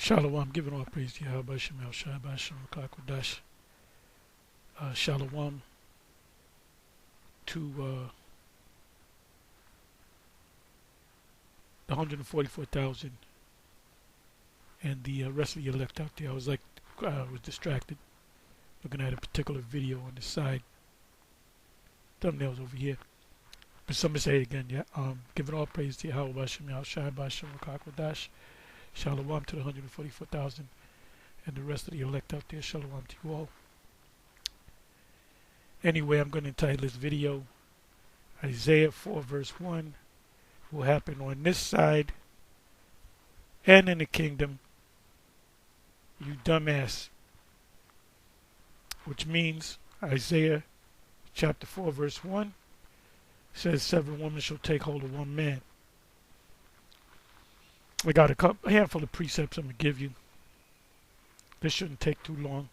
Shalom, giving all praise to Yahweh Shemel Shai Basham Kakodash. Shalom to the 144,000 and the rest of the elect out there. I was distracted looking at a particular video on the side. Thumbnails over here. But somebody say it again, yeah. Giving all praise to Yahweh Shemel Shai Basham Kakodash. Shalom to the 144,000 and the rest of the elect out there. Shalom to you all. Anyway, I'm going to entitle this video Isaiah 4 verse 1 will happen on this side and in the kingdom, you dumbass. Which means Isaiah chapter 4 verse 1 says 7 women shall take hold of one man. I got a handful of precepts I'm going to give you. This shouldn't take too long.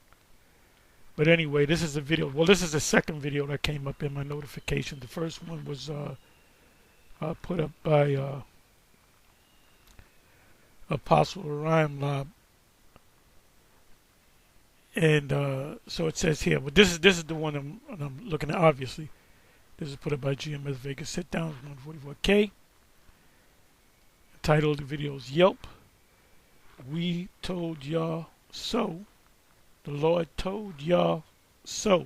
But anyway, this is a video. Well, this is the second video that came up in my notification. The first one was put up by Apostle Orion Lob. And so it says here, but this is the one I'm looking at, obviously. This is put up by GMS Vegas. Sit down, 144K. The title of the video is Yelp. We told y'all so. The Lord told y'all so.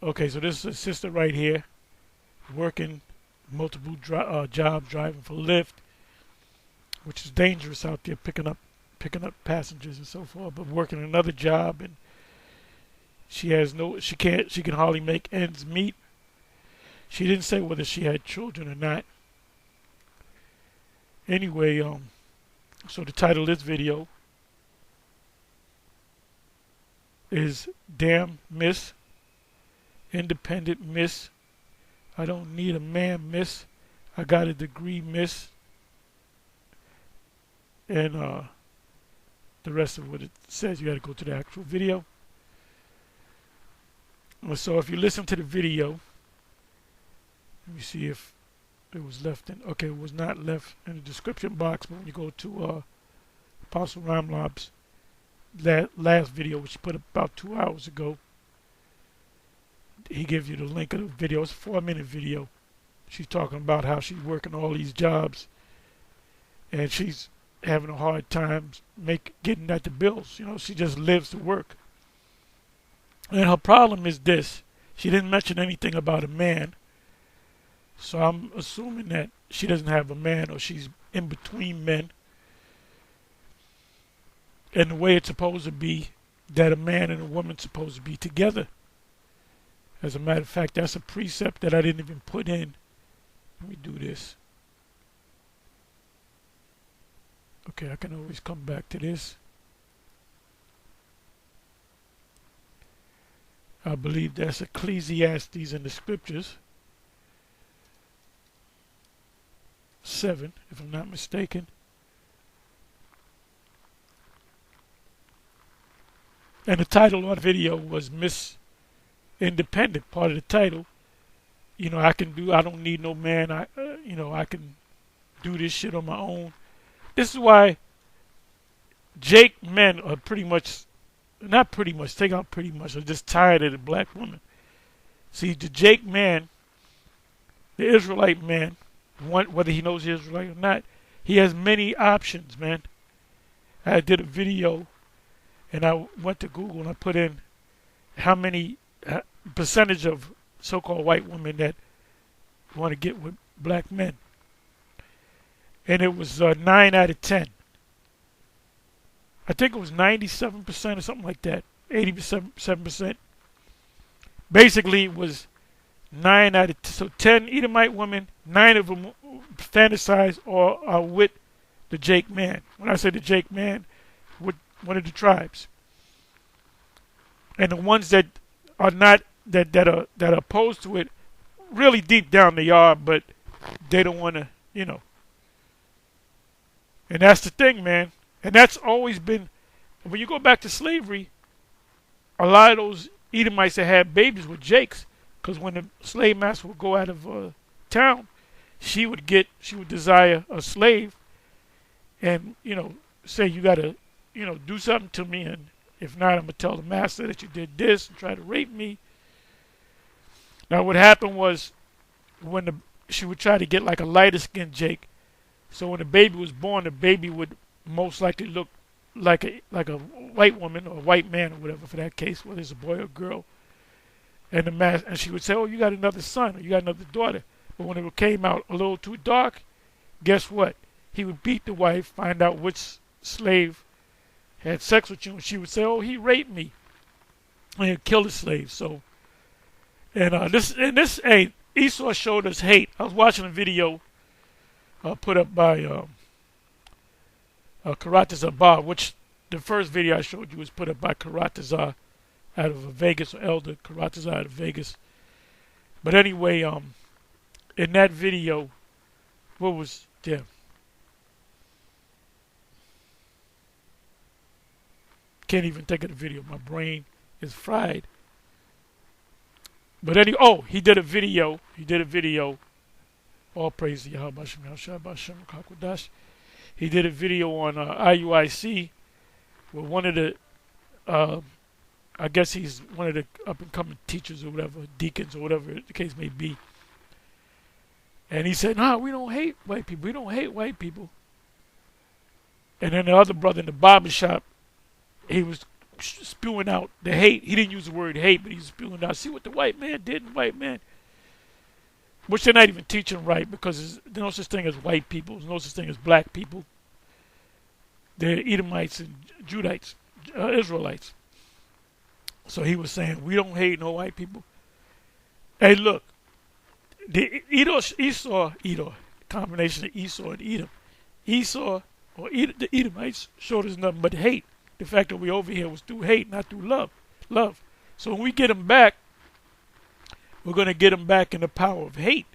Okay, so this is a sister right here working multiple jobs, driving for Lyft, which is dangerous out there, picking up passengers and so forth, but working another job, and she can hardly make ends meet. She didn't say whether she had children or not. Anyway, so the title of this video is Damn Miss, Independent Miss, I don't need a man Miss, I got a degree Miss, and the rest of what it says. You got to go to the actual video. So if you listen to the video, let me see if it was left in. Okay, it was not left in the description box, but when you go to Apostle Ramlob's last video, which he put up about 2 hours ago, he gives you the link of the video. It's a 4-minute video. She's talking about how she's working all these jobs and she's having a hard time getting at the bills. You know, she just lives to work. And her problem is this: she didn't mention anything about a man. So I'm assuming that she doesn't have a man, or she's in between men. And the way it's supposed to be, that a man and a woman's supposed to be together. As a matter of fact, that's a precept that I didn't even put in. Let me do this. Okay, I can always come back to this. I believe that's Ecclesiastes in the scriptures 7, if I'm not mistaken. And the title of the video was Miss Independent. Part of the title, you know, I don't need no man. I can do this shit on my own. This is why Jake men are pretty much, not pretty much, take out pretty much, are just tired of the black woman. See, the Jake man, the Israelite man, whether he knows the Israelite or not, he has many options, man. I did a video and I went to Google and I put in how many percentage of so-called white women that want to get with black men. And it was 9 out of 10. I think it was 97% or something like that. 87%. Basically, it was 9 out of 10. So 10 Edomite women, 9 of them fantasize or are with the Jake man. When I say the Jake man, with one of the tribes. And the ones that are not, that are opposed to it, really deep down they are, but they don't want to, you know. And that's the thing, man. And that's always been, when you go back to slavery, a lot of those Edomites that had babies with Jakes, because when the slave master would go out of town, she would desire a slave, and say you gotta do something to me, and if not, I'm gonna tell the master that you did this and try to rape me. Now what happened was when she would try to get like a lighter skinned Jake. So when the baby was born, the baby would most likely look like a white woman or a white man or whatever for that case, whether it's a boy or girl. And and she would say, "Oh, you got another son or you got another daughter." But when it came out a little too dark, guess what? He would beat the wife, find out which slave had sex with you, and she would say, "Oh, he raped me," and he'd kill the slave. So, hey, Esau showed us hate. I was watching a video put up by Karatazar Bar, which the first video I showed you was put up by Karatazar out of Vegas, or Elder Karatazar out of Vegas. But anyway, in that video, what was there? Can't even think of the video. My brain is fried. But he did a video. He did a video. All praise to Yahweh Shem Kakwadash. He did a video on IUIC with one of the, I guess he's one of the up and coming teachers or whatever, deacons or whatever the case may be. And he said, "Nah, we don't hate white people. We don't hate white people." And then the other brother in the barber shop, he was spewing out the hate. He didn't use the word hate, but he was spewing out, "See what the white man did, and white man." Which they're not even teaching right, because there's no such thing as white people. There's no such thing as black people. They're Edomites and Judites, Israelites. So he was saying, we don't hate no white people. Hey, look, the combination of Esau and Edom. Esau, or the Edomites, showed us nothing but hate. The fact that we over here was through hate, not through love. So when we get them back, we're going to get them back in the power of hate.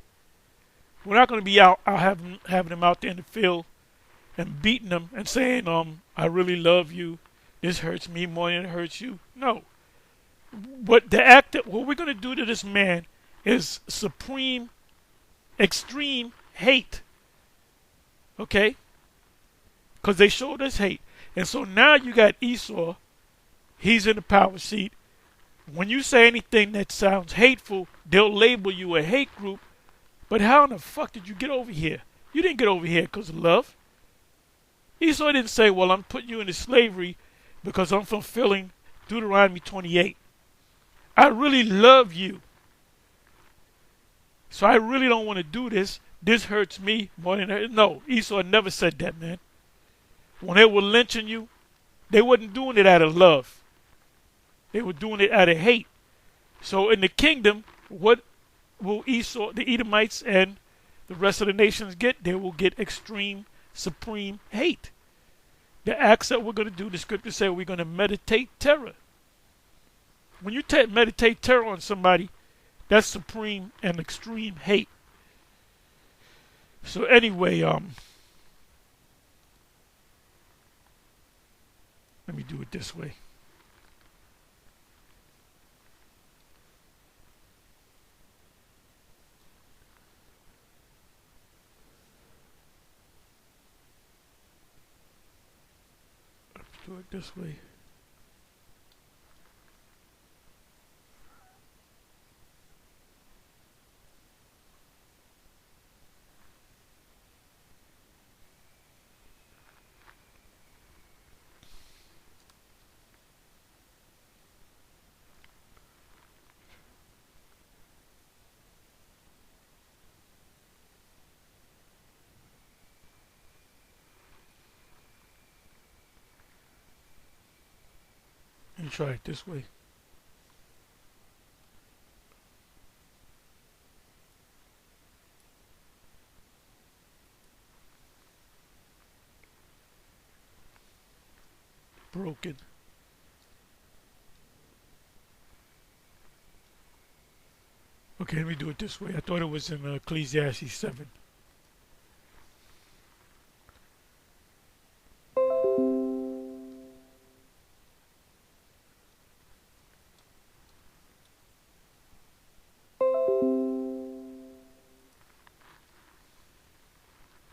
We're not going to be out having them out there in the field and beating them and saying, "I really love you. This hurts me more than it hurts you." No. But what we're going to do to this man is supreme, extreme hate. Okay? Because they showed us hate. And so now you got Esau. He's in the power seat. When you say anything that sounds hateful, they'll label you a hate group. But how in the fuck did you get over here? You didn't get over here because of love. Esau didn't say, "Well, I'm putting you into slavery because I'm fulfilling Deuteronomy 28. I really love you. So I really don't want to do this. This hurts me more than it hurts." No, Esau never said that, man. When they were lynching you, they wasn't doing it out of love. They were doing it out of hate. So in the kingdom, what will Esau, the Edomites, and the rest of the nations get? They will get extreme, supreme hate. The acts that we're going to do, the scriptures say we're going to meditate terror. When you meditate terror on somebody, that's supreme and extreme hate. So anyway, let me do it this way. Do it this way. Let me try it this way. Broken. Okay, let me do it this way. I thought it was in Ecclesiastes 7.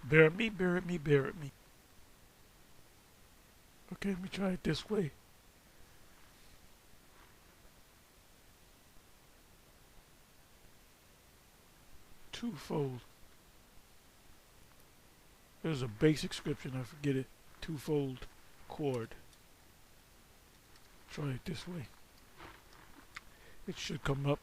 Bear at me, bear at me, bear at me. Okay, let me try it this way. Twofold. There's a basic scripture, I forget it. Twofold cord. Try it this way. It should come up.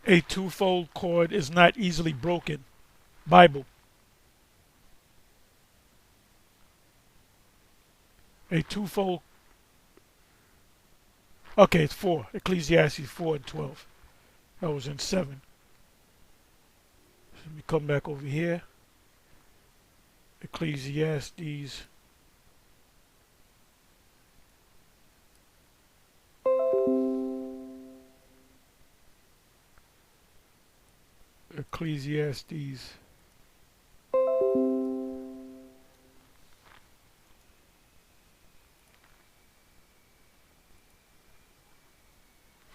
A twofold cord is not easily broken. Bible. A twofold. Okay, it's 4. Ecclesiastes 4 and 12. That was in 7. So let me come back over here. Ecclesiastes. Ecclesiastes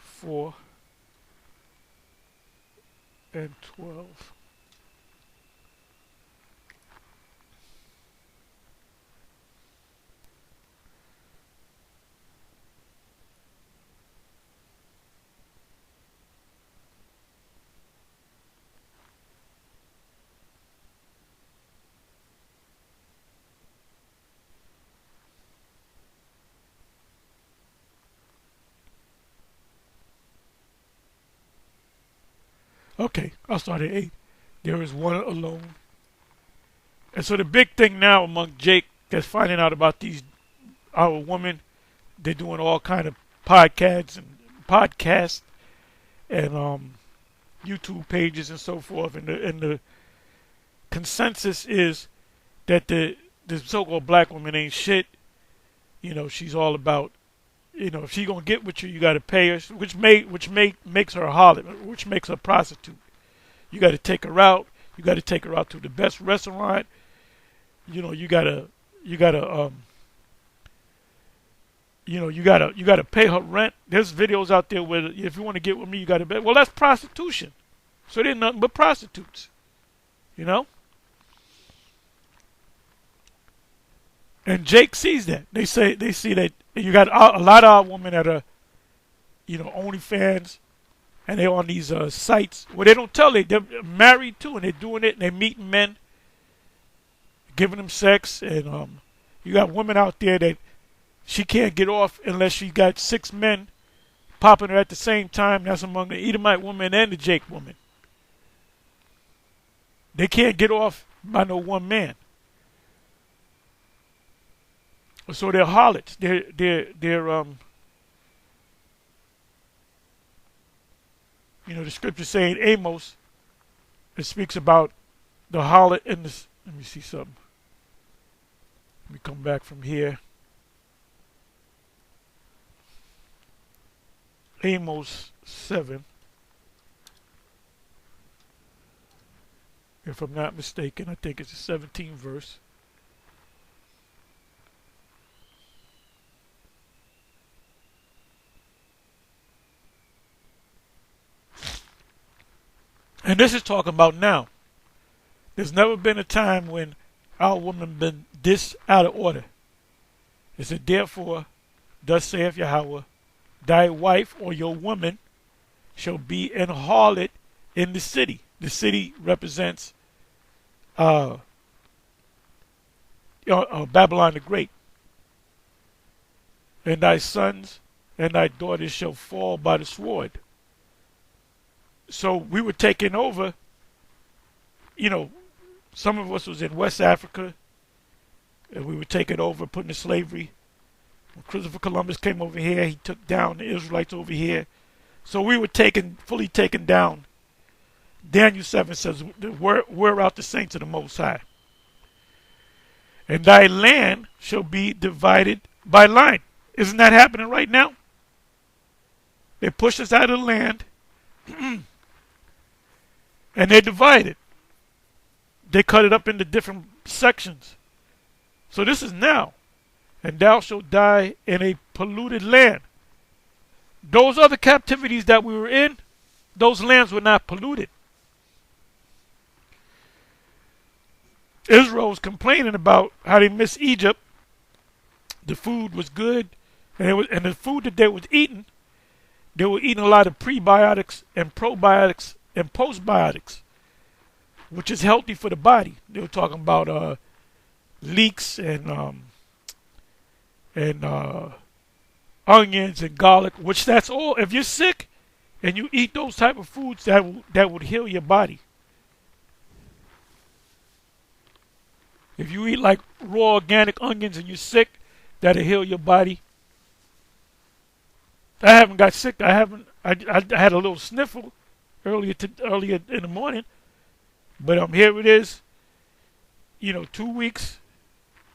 4 and 12. Okay, I'll start at 8. There is one alone. And so the big thing now among Jake that's finding out about these our women, they're doing all kind of podcasts and YouTube pages and so forth. And the consensus is that the so-called black woman ain't shit. You know, she's all about, you know, if she gonna get with you, you gotta pay her, which makes her a harlot, which makes her a prostitute. You gotta take her out. You gotta take her out to the best restaurant. You know, you gotta pay her rent. There's videos out there where if you want to get with me, you gotta pay. Well, that's prostitution. So they're nothing but prostitutes. You know. And Jake sees that. They see that you got a lot of our women that are, you know, OnlyFans, and they're on these sites where they don't tell they're married too, and they're doing it, and they're meeting men, giving them sex, and you got women out there that she can't get off unless she got 6 men popping her at the same time. That's among the Edomite woman and the Jake woman. They can't get off by no one man. So they're harlots. They're you know, the scripture saying Amos, it speaks about the harlot in this. Let me see something. Let me come back from here. Amos 7, if I'm not mistaken. I think it's the 17th verse. And this is talking about now. There's never been a time when our woman been this out of order. It said, therefore, thus saith Yahweh, thy wife or your woman shall be an harlot in the city. The city represents Babylon the Great. And thy sons and thy daughters shall fall by the sword. So we were taking over, you know, some of us was in West Africa, and we were taking over, putting to slavery. When Christopher Columbus came over here, he took down the Israelites over here. So we were fully taken down. Daniel 7 says, we're out the saints of the Most High. And thy land shall be divided by line. Isn't that happening right now? They push us out of the land. And they're divided. They cut it up into different sections. So this is now. And thou shalt die in a polluted land. Those other captivities that we were in, those lands were not polluted. Israel was complaining about how they missed Egypt. The food was good, and the food that they were eating a lot of prebiotics and probiotics and postbiotics, which is healthy for the body. They were talking about leeks and onions and garlic, which that's all. If you're sick and you eat those type of foods, that would heal your body. If you eat like raw organic onions and you're sick, that'll heal your body. I haven't got sick. I had a little sniffle earlier in the morning, but here it is. 2 weeks.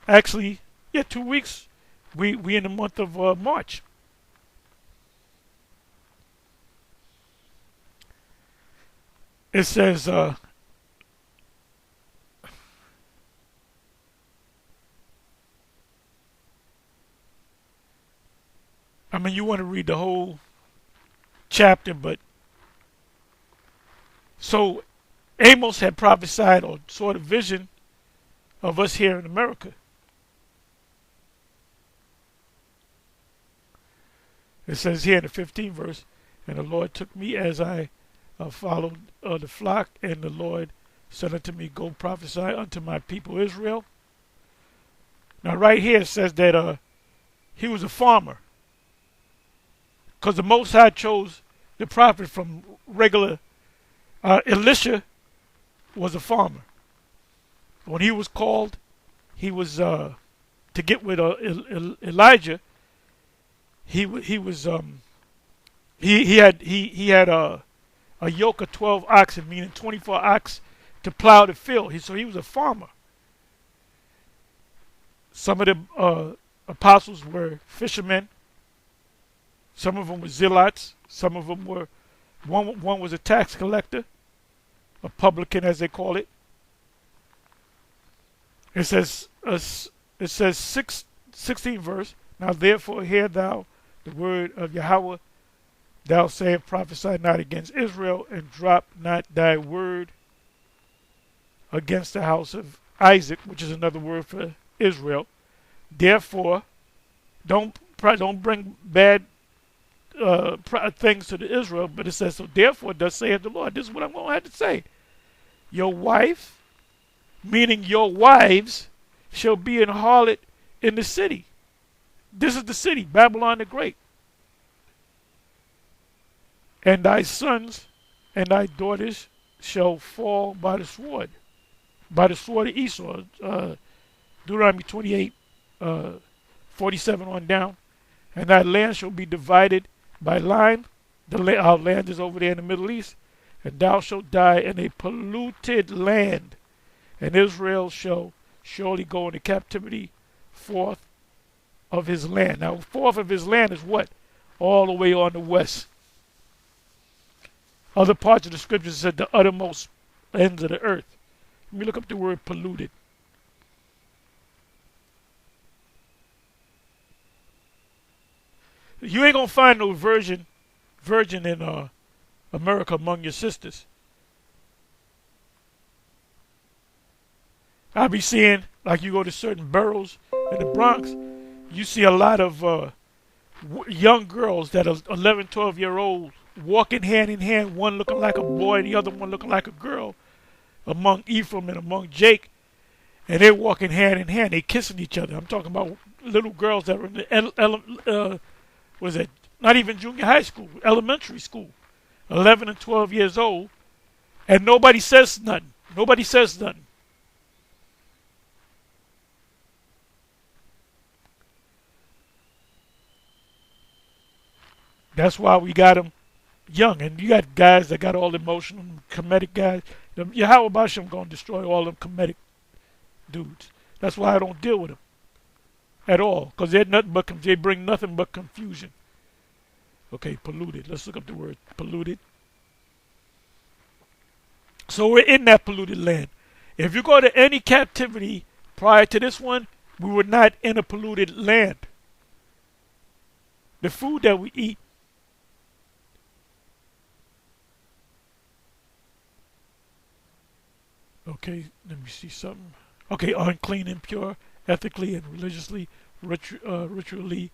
Actually, yeah, 2 weeks. We in the month of March. It says you want to read the whole chapter, but so Amos had prophesied or saw the vision of us here in America. It says here in the 15th verse, and the Lord took me as I followed the flock, and the Lord said unto me, go prophesy unto my people Israel. Now right here it says that he was a farmer. Because the Most High chose the prophet from regular. Elisha was a farmer. When he was called, he was to get with Elijah. He had a yoke of 12 oxen, meaning 24 ox, to plow the field. So he was a farmer. Some of the apostles were fishermen. Some of them were zealots. Some of them were, one was a tax collector, a publican as they call it. It says 16th verse, now therefore hear thou the word of Yahweh, thou sayest, prophesy not against Israel, and drop not thy word against the house of Isaac, which is another word for Israel. Therefore, don't bring bad things to the Israel, but it says, so therefore thus saith the Lord. This is what I'm going to have to say. Your wife, meaning your wives, shall be an harlot in the city. This is the city, Babylon the Great. And thy sons and thy daughters shall fall by the sword of Esau. Deuteronomy 28, 47 on down. And thy land shall be divided by line. Our land is over there in the Middle East. And thou shalt die in a polluted land. And Israel shall surely go into captivity forth of his land. Now, forth of his land is what? All the way on the west. Other parts of the scriptures said the uttermost ends of the earth. Let me look up the word polluted. You ain't gonna find no virgin in America among your sisters. I be seeing, like you go to certain boroughs in the Bronx, you see a lot of young girls that are 11, 12-year-olds walking hand in hand, one looking like a boy, the other one looking like a girl, among Ephraim and among Jake, and they're walking hand in hand, they kissing each other. I'm talking about little girls that are in the not even junior high school, elementary school, 11 and 12 years old, and nobody says nothing. Nobody says nothing. That's why we got them young. And you got guys that got all emotional, comedic guys. How about them going to destroy all them comedic dudes? That's why I don't deal with them at all. Because they bring nothing but confusion. Okay, polluted. Let's look up the word polluted. So we're in that polluted land. If you go to any captivity prior to this one, we were not in a polluted land. The food that we eat. Okay, let me see something. Okay, unclean, impure, ethically and religiously, ritually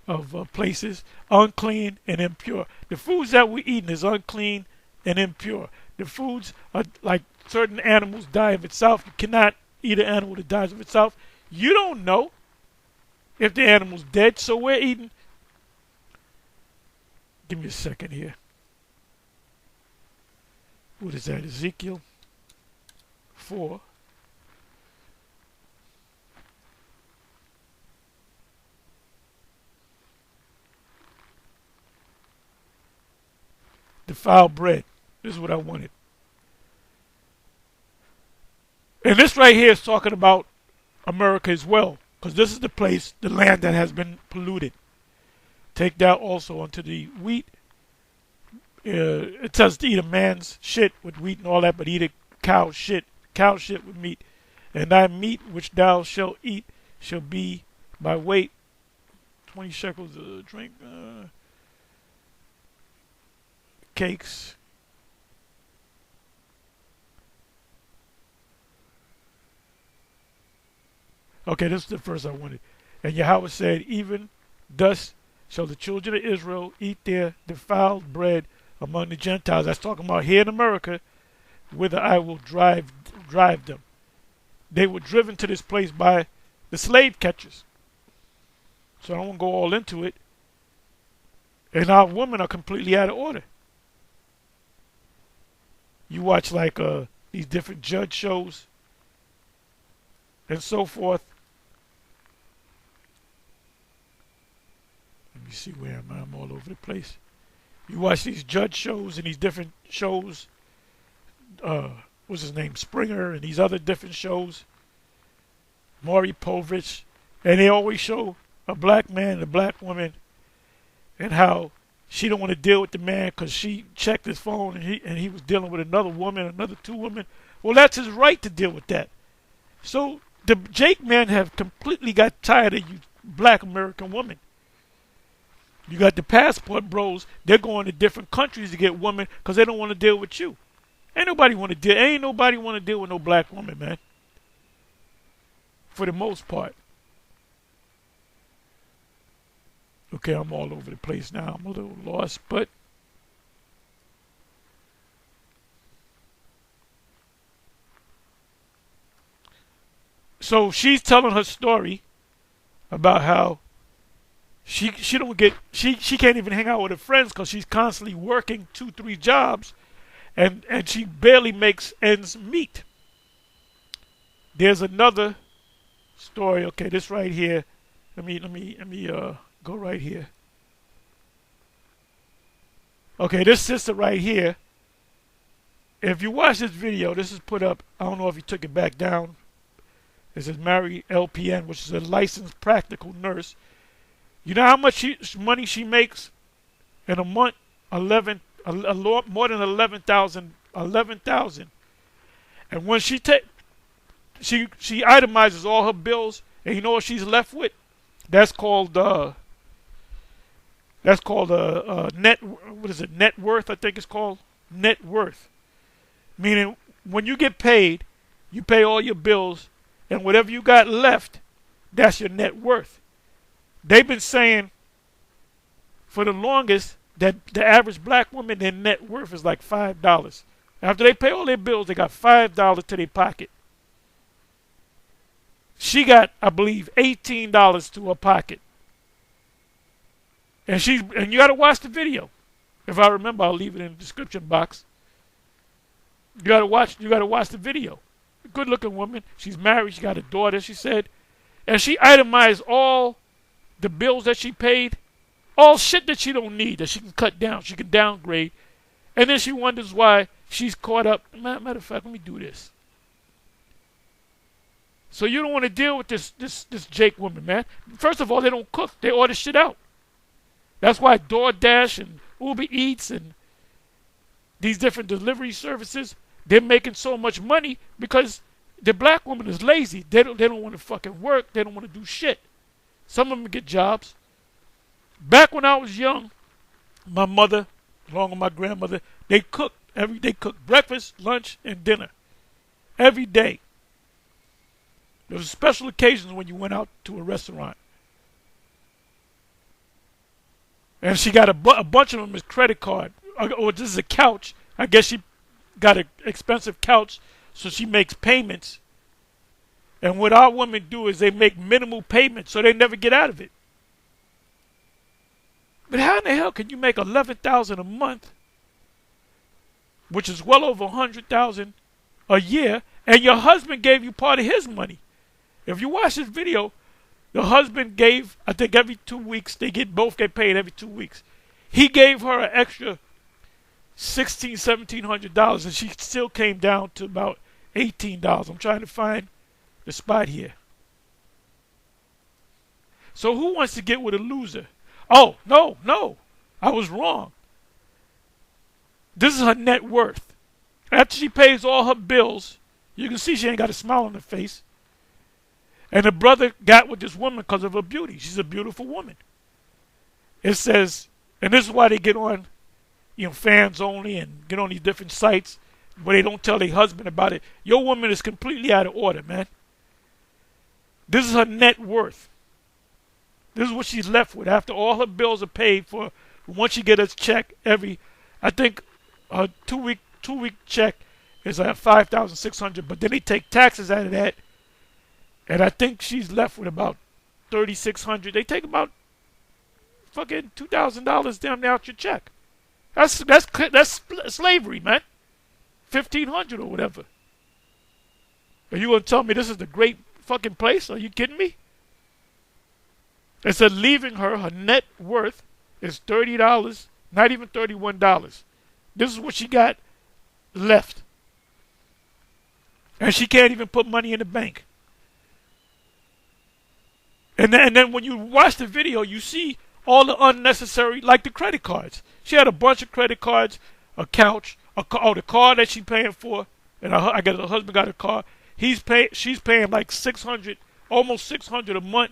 of places, unclean and impure. The foods that we're eating is unclean and impure. The foods are like certain animals die of itself. You cannot eat an animal that dies of itself. You don't know if the animal's dead, so we're eating. Give me a second here. What is that? Ezekiel 4. Defiled bread. This is what I wanted. And this right here is talking about America as well, because this is the place, the land that has been polluted. Take that also unto the wheat. It says to eat a man's shit with wheat and all that, but eat a cow shit with meat. And thy meat which thou shalt eat shall be by weight 20 shekels a drink. Cakes. Okay, this is the first I wanted. And Yahweh said, even thus shall the children of Israel eat their defiled bread among the Gentiles. That's talking about here in America, whither I will drive them. They were driven to this place by the slave catchers. So I don't want to go all into it. And our women are completely out of order. You watch like these different judge shows and so forth. Let me see, where am I? I'm all over the place. You watch these judge shows and these different shows. What's his name? Springer and these other different shows. Maury Povich. And they always show a black man and a black woman and how she don't want to deal with the man because she checked his phone and he was dealing with another woman, another two women. Well, that's his right to deal with that. So the Jake men have completely got tired of you black American women. You got the passport bros. They're going to different countries to get women because they don't want to deal with you. Ain't nobody want to deal with no black woman, man. For the most part. Okay, I'm all over the place now. I'm a little lost, but so she's telling her story about how she can't even hang out with her friends because she's constantly working 2-3 jobs, and she barely makes ends meet. There's another story. Okay, this right here. Let me go right here. Okay, this sister right here. If you watch this video, this is put up. I don't know if you took it back down. This is Mary LPN, which is a licensed practical nurse. You know how much money she makes in a month? More than 11,000. 11,000. And when she itemizes all her bills, and you know what she's left with? That's called net. What is it? Net worth, I think it's called. Net worth. Meaning, when you get paid, you pay all your bills, and whatever you got left, that's your net worth. They've been saying for the longest that the average black woman, their net worth is like $5. After they pay all their bills, they got $5 to their pocket. She got, I believe, $18 to her pocket. And you gotta watch the video. If I remember, I'll leave it in the description box. You gotta watch the video. Good looking woman. She's married, she got a daughter, she said. And she itemized all the bills that she paid, all shit that she don't need, that she can cut down, she can downgrade. And then she wonders why she's caught up. Matter of fact, let me do this. So you don't want to deal with this Jake woman, man. First of all, they don't cook. They order shit out. That's why DoorDash and Uber Eats and these different delivery services, they're making so much money because the black woman is lazy. They don't want to fucking work. They don't want to do shit. Some of them get jobs. Back when I was young, my mother, along with my grandmother, they cooked they cooked breakfast, lunch, and dinner every day. There was special occasions when you went out to a restaurant. And she got a bunch of them as credit card. Or this is a couch. I guess she got an expensive couch, so she makes payments. And what our women do is they make minimal payments, so they never get out of it. But how in the hell can you make $11,000 a month, which is well over $100,000 a year, and your husband gave you part of his money? If you watch this video, the husband gave, I think every 2 weeks, both get paid every 2 weeks. He gave her an extra $1,700, and she still came down to about $18. I'm trying to find the spot here. So who wants to get with a loser? Oh, no, I was wrong. This is her net worth. After she pays all her bills, you can see she ain't got a smile on her face. And the brother got with this woman because of her beauty. She's a beautiful woman. It says, and this is why they get on, fans only and get on these different sites where they don't tell their husband about it. Your woman is completely out of order, man. This is her net worth. This is what she's left with after all her bills are paid for. Once she gets a check I think her two-week check is $5,600, but then they take taxes out of that. And I think she's left with about $3,600. They take about fucking $2,000 down out your check. That's slavery, man. $1,500 or whatever. Are you gonna tell me this is the great fucking place? Are you kidding me? It said leaving her net worth is $30, not even $31. This is what she got left, and she can't even put money in the bank. And then when you watch the video, you see all the unnecessary, like the credit cards. She had a bunch of credit cards, a couch, the car that she's paying for, and I guess her husband got a car. She's paying like $600, almost $600 a month.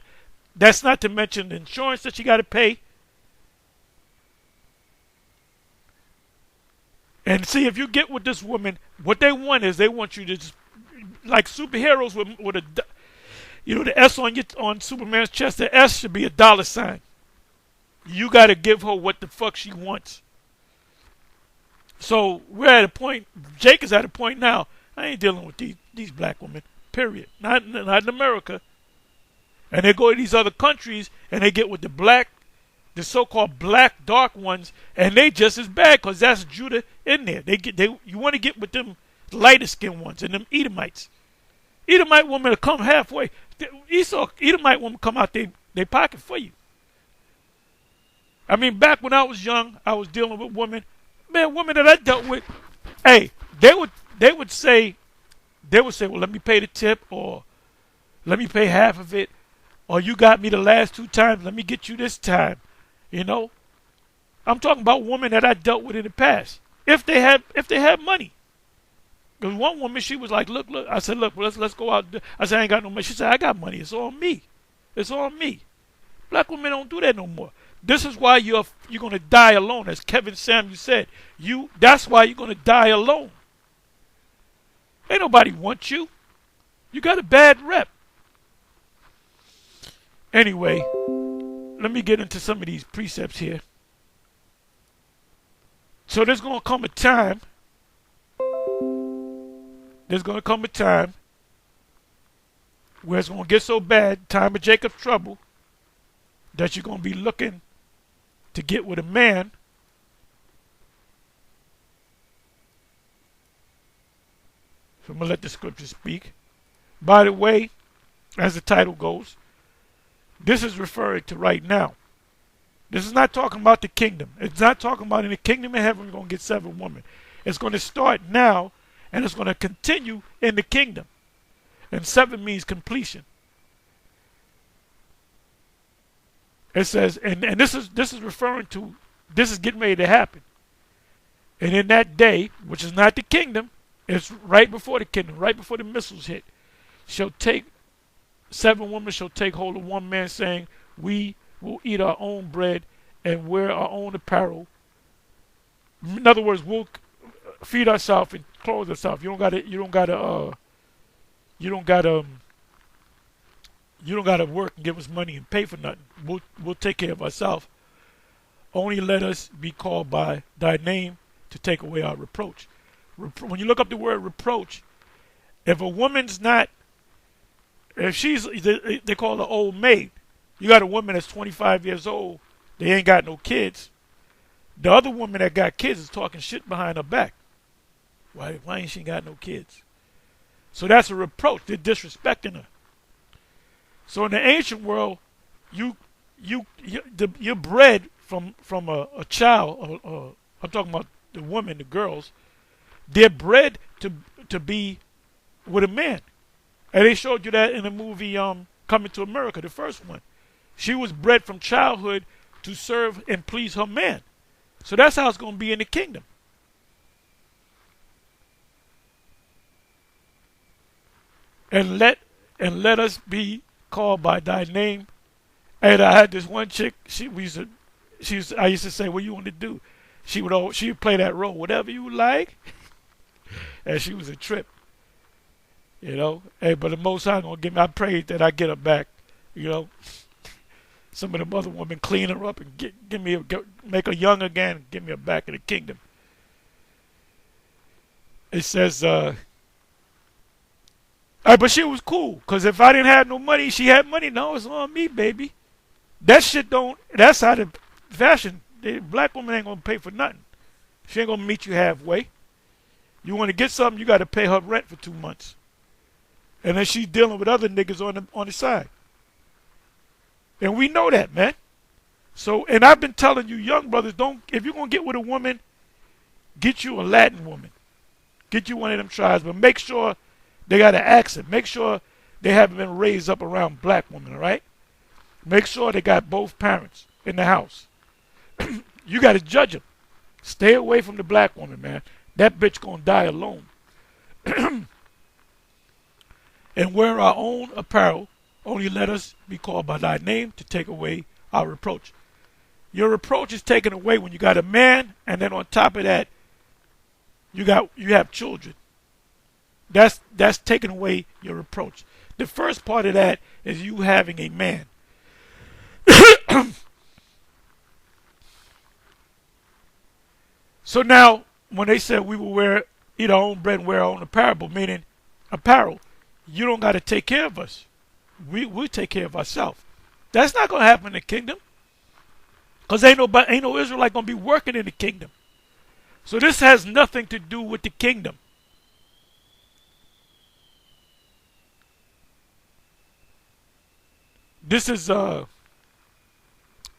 That's not to mention the insurance that she got to pay. And see, if you get with this woman, what they want is they want you to just, like superheroes with a, the S on Superman's chest, the S should be a $. You got to give her what the fuck she wants. So we're at a point, Jake is at a point now, I ain't dealing with these black women, period. Not in America. And they go to these other countries and they get with the so-called black dark ones, and they just as bad because that's Judah in there. You want to get with them lighter skinned ones and them Edomites. Edomite woman will come halfway. Edomite woman come out they pocket for you. I mean, back when I was young, I was dealing with women. Man, women that I dealt with, hey, they would say, well, let me pay the tip, or let me pay half of it, or you got me the last 2 times, let me get you this time. I'm talking about women that I dealt with in the past. If they had money. Because one woman, she was like, look. I said, look, let's go out. I said, I ain't got no money. She said, I got money. It's on me. It's on me. Black women don't do that no more. This is why you're going to die alone. As Kevin Samuel said, that's why you're going to die alone. Ain't nobody want you. You got a bad rep. Anyway, let me get into some of these precepts here. So there's going to come a time where it's going to get so bad, time of Jacob's trouble, that you're going to be looking to get with a man so I'm going to let the scripture speak. By the way, as the title goes, this is referring to right now. This is not talking about the kingdom. It's not talking about in the kingdom of heaven we're going to get 7 women. It's going to start now, and it's going to continue in the kingdom. And 7 means completion. It says, and this is referring to, this is getting ready to happen. And in that day, which is not the kingdom, it's right before the kingdom, right before the missiles hit. shall take 7 women shall take hold of one man, saying, we will eat our own bread and wear our own apparel. In other words, we'll feed ourselves and clothe ourselves. You don't gotta. You don't gotta. You don't gotta. You don't gotta work and give us money and pay for nothing. We'll take care of ourselves. Only let us be called by thy name to take away our reproach. When you look up the word reproach, if a woman's not, if she's, they call her old maid. You got a woman that's 25 years old, they ain't got no kids. The other woman that got kids is talking shit behind her back. Why ain't she got no kids? So that's a reproach. They're disrespecting her. So in the ancient world, you're bred from a child. I'm talking about the women, the girls. They're bred to be with a man, and they showed you that in the movie Coming to America, the first one. She was bred from childhood to serve and please her man. So that's how it's going to be in the kingdom. And let us be called by thy name. And I had this one chick. I used to say, "What you want to do?" She would play that role, whatever you like, and she was a trip. You know, hey, but the Most High gonna give me. I prayed that I get her back. You know, some of the other women clean her up and make her young again, and give me her back in the kingdom. It says, but she was cool, because if I didn't have no money, she had money. No, it's on me, baby. That shit don't. That's how the fashion. The black woman ain't gonna pay for nothing. She ain't gonna meet you halfway. You want to get something, you got to pay her rent for 2 months. And then she's dealing with other niggas on the side. And we know that, man. So, and I've been telling you, young brothers, if you're going to get with a woman, get you a Latin woman. Get you one of them tribes, but make sure they got an accent. Make sure they haven't been raised up around black women, all right? Make sure they got both parents in the house. You got to judge them. Stay away from the black woman, man. That bitch going to die alone. And wear our own apparel, only let us be called by thy name to take away our reproach. Your reproach is taken away when you got a man, and then on top of that, you have children. That's taking away your reproach. The first part of that is you having a man. So now, when they said we will eat our own bread and wear our own apparel, you don't got to take care of us. We take care of ourselves. That's not going to happen in the kingdom. Because ain't no Israelite going to be working in the kingdom. So this has nothing to do with the kingdom. This is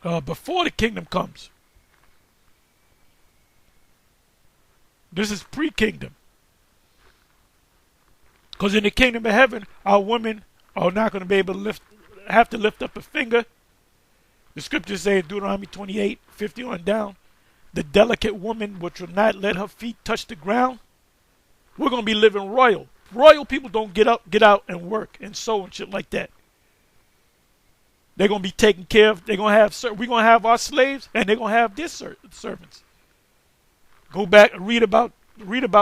before the kingdom comes. This is pre-kingdom. Because in the kingdom of heaven, our women are not going to be able to have to lift up a finger. The scriptures say in Deuteronomy 28:50 on down, the delicate woman which will not let her feet touch the ground. We're going to be living royal. Royal people don't get out and work and sew and shit like that. They're going to be taken care of. We're going to have our slaves, and they're going to have their servants. Go back and read about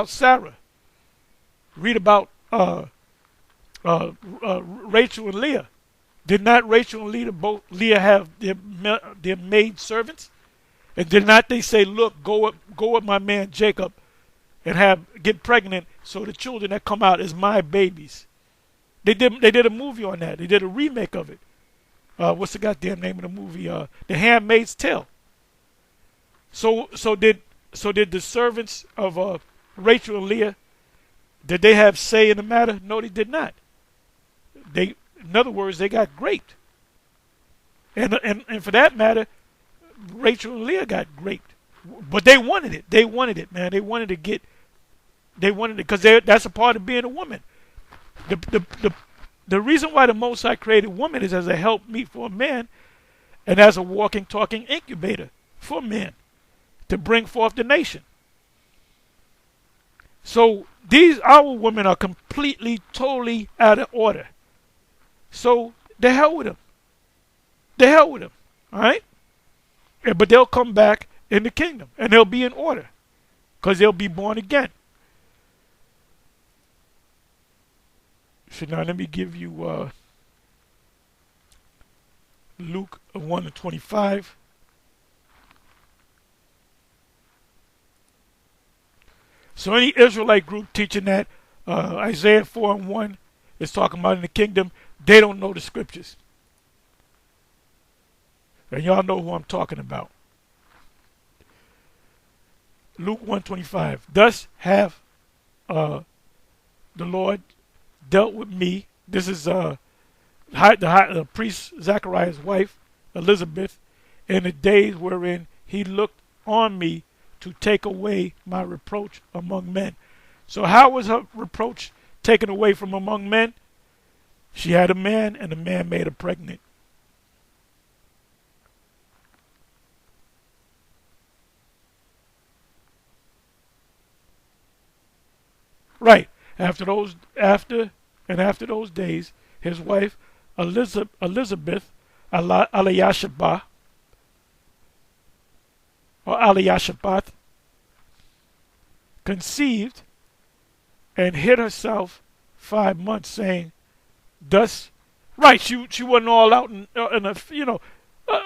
Sarah. Read about Rachel and Leah. Did not Rachel and Leah have their maid servants? And did not they say, look, go with my man Jacob and get pregnant so the children that come out is my babies? They did a movie on that. They did a remake of it. What's the goddamn name of the movie? The Handmaid's Tale. So did the servants of Rachel and Leah, did they have say in the matter? No, they did not. In other words, they got raped. And for that matter, Rachel and Leah got raped. But they wanted it. They wanted it, man. They wanted it because that's a part of being a woman. The reason why the Most High created woman is as a helpmeet for a man and as a walking, talking incubator for men to bring forth the nation. So these our women are completely, totally out of order. So the hell with them. The hell with them. All right. But they'll come back in the kingdom and they'll be in order because they'll be born again. So now let me give you Luke 1:25. So any Israelite group teaching that Isaiah 4:1 is talking about in the kingdom, they don't know the scriptures. And y'all know who I'm talking about. Luke 1:25. Thus have the Lord dealt with me. This is the priest Zachariah's wife, Elizabeth, in the days wherein he looked on me to take away my reproach among men. So how was her reproach taken away from among men? She had a man, and the man made her pregnant. Right. After those days, his wife Elizabeth Eliashibah or Eliashibath conceived and hid herself 5 months, saying, "Thus, right? She wasn't all out in a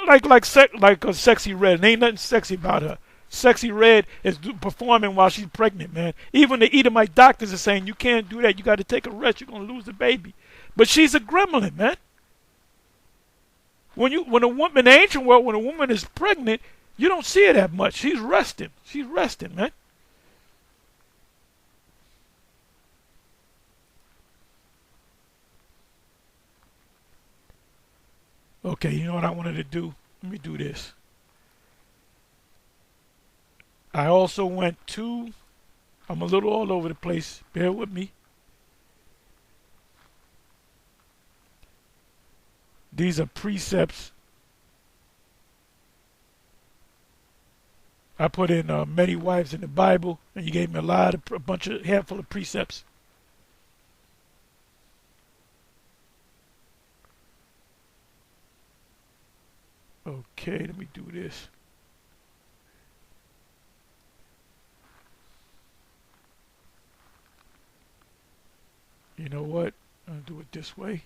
like a sexy red. And ain't nothing sexy about her. Sexy Red is performing while she's pregnant, man. Even the Edomite doctors are saying you can't do that. You got to take a rest. You're gonna lose the baby. But she's a gremlin, man. When a woman in the ancient world, when a woman is pregnant, you don't see her that much. She's resting. She's resting, man. Okay, you know what I wanted to do? Let me do this. I also went to, I'm a little all over the place, bear with me. These are precepts. I put in many wives in the Bible, and you gave me a handful of precepts. Okay, let me do this. You know what? I'll do it this way.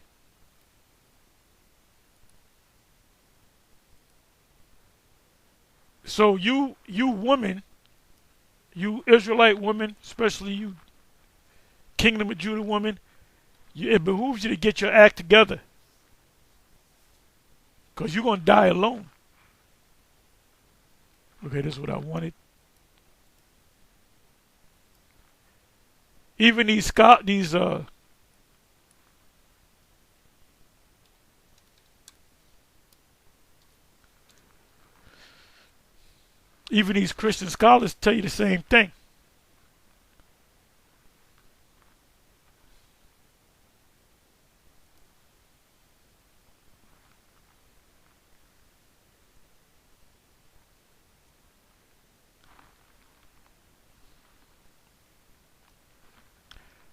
So you women, you Israelite women, especially you Kingdom of Judah women, it behooves you to get your act together. Because you're going to die alone. Okay, this is what I wanted. Even even these Christian scholars tell you the same thing.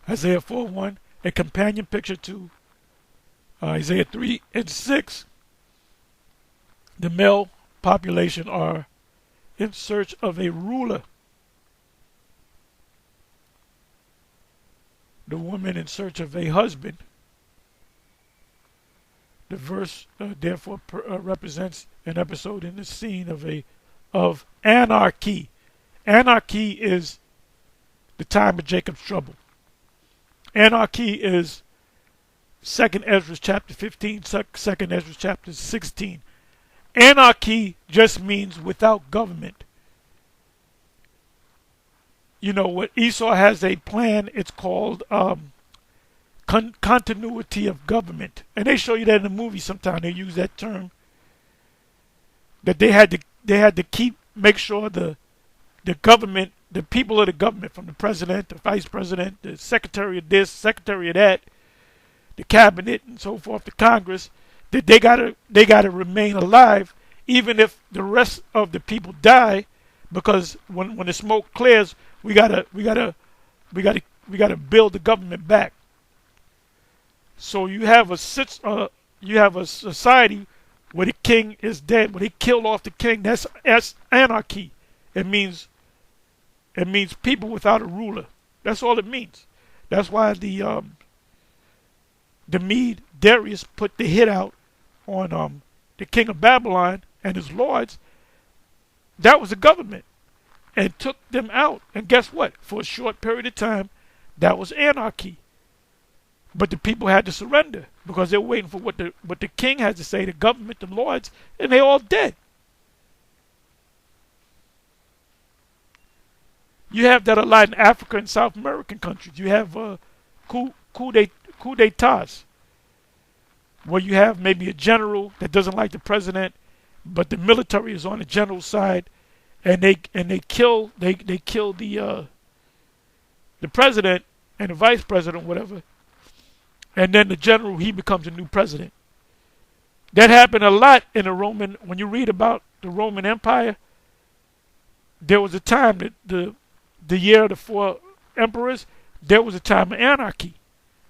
Isaiah 4:1, a companion picture to Isaiah 3:6. The male population are in search of a ruler. The woman in search of a husband. The verse therefore represents an episode in the scene of anarchy. Anarchy is the time of Jacob's trouble. Anarchy is 2nd Ezra chapter 15, 2nd Ezra chapter 16. Anarchy just means without government. You know, what Esau has a plan, it's called continuity of government. And they show you that in the movie sometimes. They use that term. That they had to make sure the government, the people of the government, from the president, the vice president, the secretary of this, secretary of that, the cabinet, and so forth, the Congress, that they gotta remain alive, even if the rest of the people die, because when the smoke clears, we gotta we got to build the government back. So you have a society where the king is dead, where they killed off the king. That's anarchy. It means people without a ruler. That's all it means. That's why the Mede Darius put the hit out on the king of Babylon and his lords. That was the government, and took them out. And guess what? For a short period of time, that was anarchy. But the people had to surrender because they were waiting for what the king had to say, the government, the lords, and they all dead. You have that a lot in Africa and South American countries. You have coup d'etats, where you have maybe a general that doesn't like the president, but the military is on the general's side, and they kill the president and the vice president, whatever, and then the general, he becomes a new president. That happened a lot in the Roman. When you read about the Roman Empire, there was a time that the year of the four emperors, there was a time of anarchy,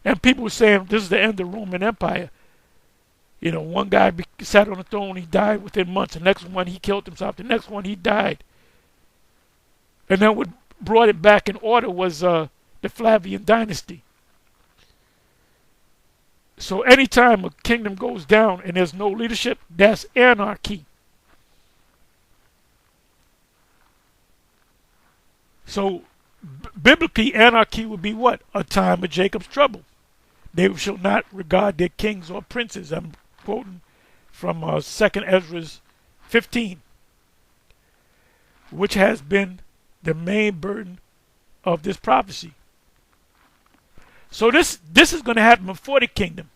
and people were saying this is the end of the Roman Empire. You know, one guy sat on the throne, he died within months. The next one, he killed himself. The next one, he died. And then what brought it back in order was the Flavian dynasty. So anytime a kingdom goes down and there's no leadership, that's anarchy. So biblically, anarchy would be what? A time of Jacob's trouble. They shall not regard their kings or princes. I'm quoting from 2nd Ezra 15, which has been the main burden of this prophecy. So this is going to happen before the kingdom.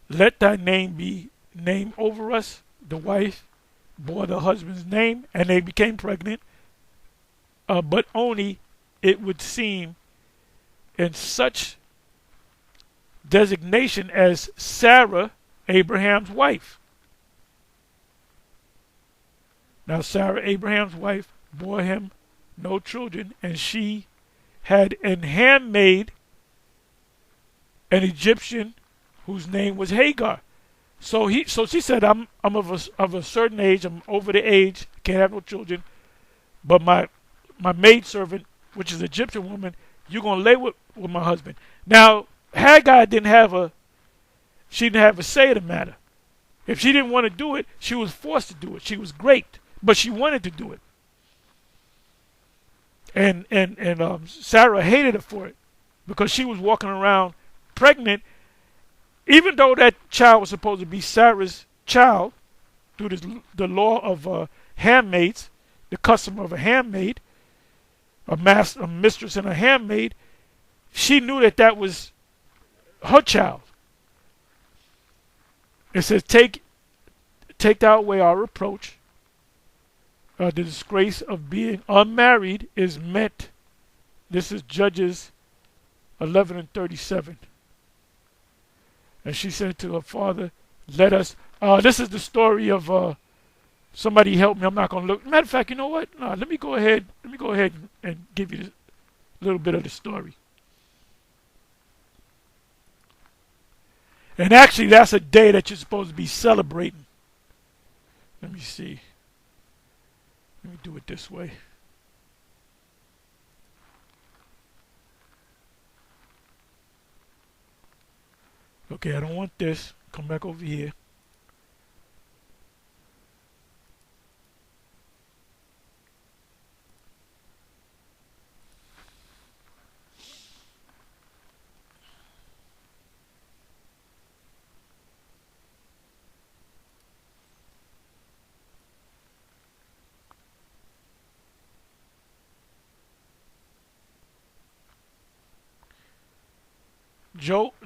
Let thy name be named over us. The wife bore the husband's name, and they became pregnant. But only, it would seem, in such designation as Sarah, Abraham's wife. Now Sarah, Abraham's wife, bore him no children, and she had an handmaid, an Egyptian, whose name was Hagar. So she said, I'm of a certain age, I'm over the age, can't have no children, but my maidservant, which is an Egyptian woman, you're gonna lay with my husband. Now Hagar didn't have a say in the matter. If she didn't want to do it, she was forced to do it. She was great, but she wanted to do it. And Sarah hated her for it, because she was walking around pregnant, even though that child was supposed to be Sarah's child through the law of handmaids, the custom of a handmaid, a mistress and a handmaid. She knew that was her child. It says, take thou away our reproach. The disgrace of being unmarried is met. This is Judges 11:37. And she said to her father, let us, this is the story of, somebody help me, I'm not going to look. Matter of fact, you know what? No, let me go ahead and give you a little bit of the story. And actually, that's a day that you're supposed to be celebrating. Let me see. Let me do it this way. Okay, I don't want this. Come back over here.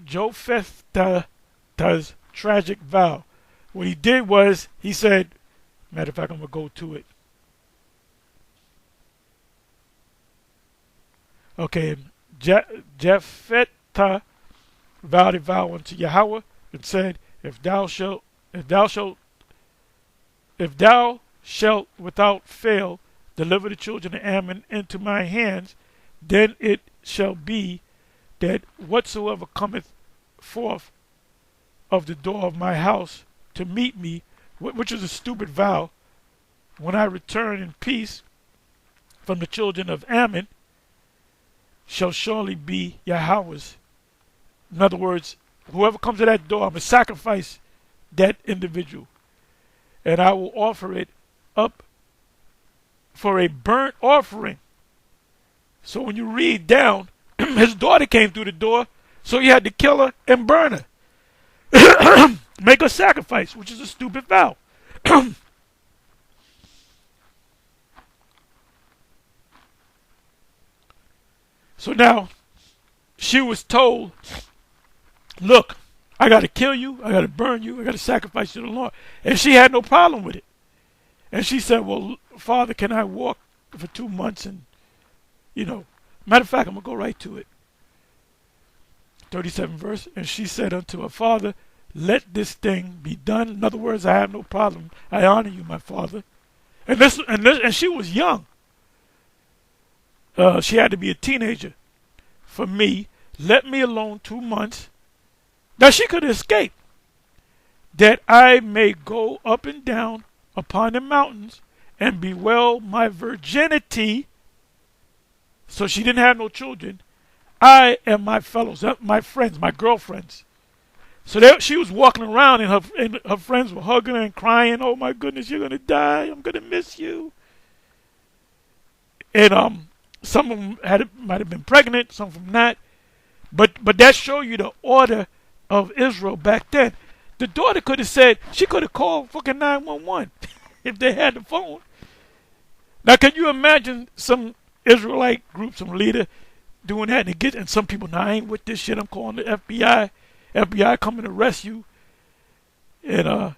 Jephthah's tragic vow. What he did was, he said, matter of fact, I'm going to go to it. Okay, Jephthah vowed a vow unto Yahweh and said, if thou shalt without fail deliver the children of Ammon into my hands, then it shall be that whatsoever cometh forth of the door of my house to meet me, which is a stupid vow, when I return in peace from the children of Ammon, shall surely be Yahweh's. In other words, whoever comes to that door, I'm going to sacrifice that individual. And I will offer it up for a burnt offering. So when you read down, his daughter came through the door, so he had to kill her and burn her. Make a sacrifice, which is a stupid vow. So now, she was told, look, I got to kill you, I got to burn you, I got to sacrifice you to the Lord. And she had no problem with it. And she said, well, Father, can I walk for 2 months? And, matter of fact, I'm going to go right to it. 37 verse. And she said unto her father, let this thing be done. In other words, I have no problem. I honor you, my father. And she was young. She had to be a teenager. For me, let me alone 2 months. Now she could escape. That I may go up and down upon the mountains and bewail my virginity. So she didn't have no children. I and my fellows, my friends, my girlfriends. So she was walking around and her friends were hugging her and crying, oh my goodness, you're going to die. I'm going to miss you. And some of them might have been pregnant, some of them not. But that show you the order of Israel back then. The daughter could have said, she could have called fucking 911 if they had the phone. Now, can you imagine some Israelite group, some leader doing that and some people, now I ain't with this shit, I'm calling the FBI. FBI coming to arrest you. And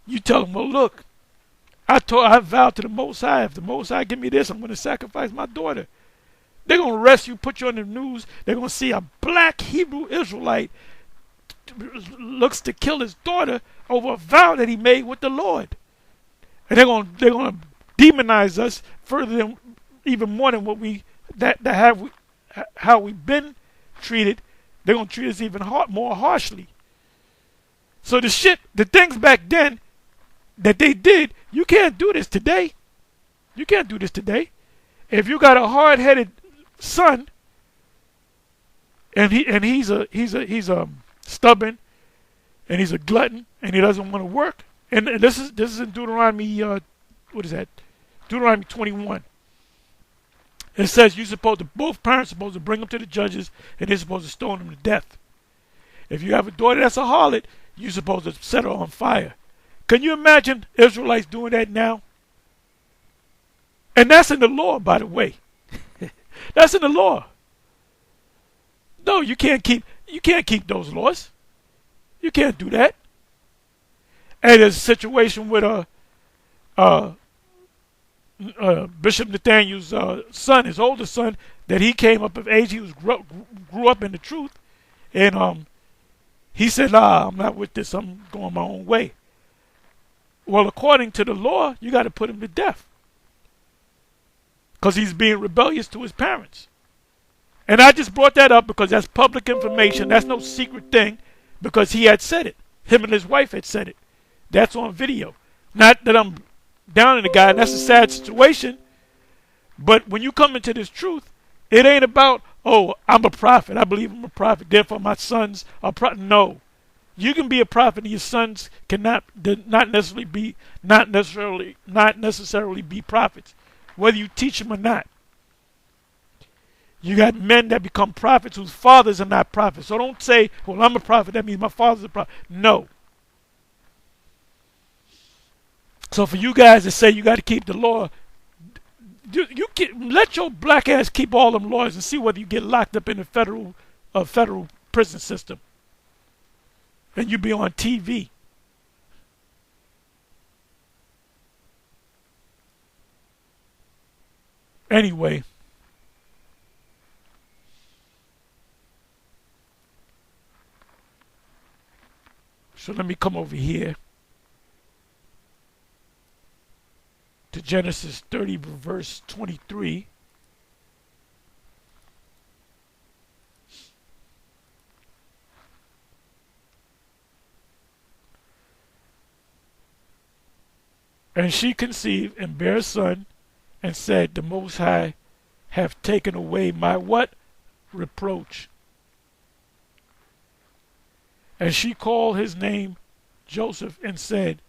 you tell them, well, look, I vowed to the Most High, if the Most High give me this, I'm going to sacrifice my daughter. They're going to arrest you, put you on the news. They're going to see a black Hebrew Israelite looks to kill his daughter over a vow that he made with the Lord. And they're going to demonize us further than even more than what how we've been treated. They're going to treat us even more harshly. So the things back then that they did, you can't do this today. You can't do this today. If you got a hard-headed son, and he's stubborn, and he's a glutton, and he doesn't want to work, and this is in Deuteronomy, what is that? Deuteronomy 21. It says both parents are supposed to bring them to the judges, and they're supposed to stone them to death. If you have a daughter that's a harlot, you're supposed to set her on fire. Can you imagine Israelites doing that now? And that's in the law, by the way. That's in the law. No, you can't keep those laws. You can't do that. And there's a situation with Bishop Nathaniel's son, his older son, that he came up of age. He grew up in the truth, and he said, "Nah, I'm not with this. I'm going my own way." Well, according to the law, you got to put him to death because he's being rebellious to his parents. And I just brought that up because that's public information. That's no secret thing because he had said it. Him and his wife had said it. That's on video. Not that I'm down on the guy. That's a sad situation. But when you come into this truth, it ain't about, oh, I'm a prophet. I believe I'm a prophet. Therefore, my sons are prophet. No. You can be a prophet and your sons cannot not necessarily be prophets, whether you teach them or not. You got men that become prophets whose fathers are not prophets. So don't say, well, I'm a prophet, that means my father's a prophet. No. So for you guys to say you got to keep the law, let your black ass keep all them laws and see whether you get locked up in the federal prison system. And you be on TV. Anyway. So let me come over here to Genesis 30, verse 23. And she conceived and bare a son, and said, the Most High have taken away my what? Reproach. And she called his name Joseph, and said,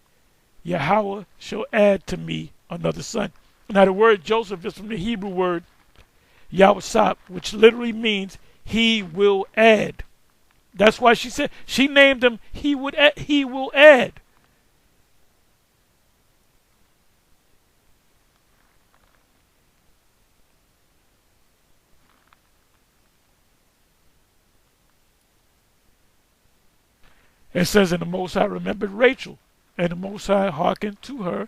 Yahweh shall add to me another son. Now the word Joseph is from the Hebrew word Yahweh, which literally means he will add. That's why she said, she named him he will add. It says, and the Most High remembered Rachel, and the Most High hearkened to her